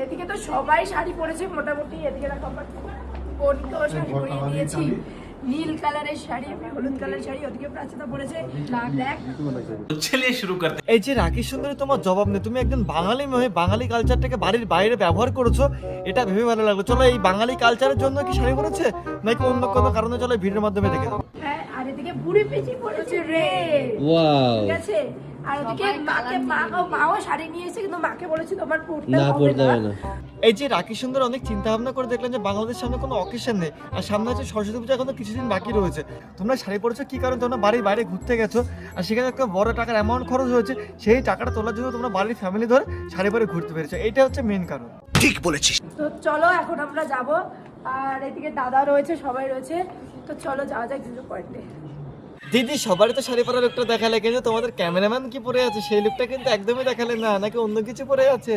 এদিকে তো সবাই শাড়ি পরেছে মোটামুটি, এদিকে দেখো আমার বোনকেও শাড়ি পরিয়ে দিয়েছি, নীল কালারের শাড়ি, আমি হলুদ কালারের শাড়ি, ওদিকে প্রাচিতা পরেছে ব্ল্যাক। চলিয়ে শুরু করতে। এই যে রাখি সুন্দরী, তোমার জবাব নেই। তুমি একজন বাঙালি মেয়ে, বাঙালি কালচারটাকে বাড়ির বাইরে ব্যবহার করেছো, এটা ভেবে ভালো লাগলো। চলো, এই বাঙালি কালচারের জন্য কি শাড়ি পরেছে নাকি অন্য কোনো কারণে, চলো ভিডিওর মাধ্যমে দেখে দাও। হ্যাঁ, আর এদিকে বুড়ি পিচি পরেছে রেড, ওয়াও, ঠিক আছে। আর ওদিকে মাও শাড়ি নিয়ে এসে, কিন্তু মাকে বলেছি তোমার না পড়তে হবে না। এই যে রাখি সুন্দর অনেক চিন্তা ভাবনা করে দেখলেন যে বাংলাদেশের সামনে কোনো অকেশন নেই, আর সামনে হচ্ছে সরস্বতী পূজা, এখনো কিছুদিন বাকি রয়েছে। তোমরা শাড়ি পরেছো কি কারণ? তোমরা বাড়ির বাইরে ঘুরতে গেছো, আর সেখানে একটা বড় টাকার অ্যামাউন্ট খরচ হয়েছে, সেই টাকাটা তোলার জন্য তোমরা বাড়ির ফ্যামিলি ধরে শাড়ি পরে ঘুরতে পেরেছো, এইটা হচ্ছে মেন কারণ। ঠিক বলেছিস। তো চলো এখন আমরা যাব, আর এদিকে দাদা রয়েছে, সবাই রয়েছে, তো চলো যাওয়া যাক কিছু পয়েন্টে। দিদি, সবারই তো শাড়ি পরা লুকটা দেখালে, কিন্তু তোমাদের ক্যামেরাম্যান কি পরে আছে সেই লুকটা কিন্তু একদমই দেখালে না, নাকি অন্য কিছু পরে আছে?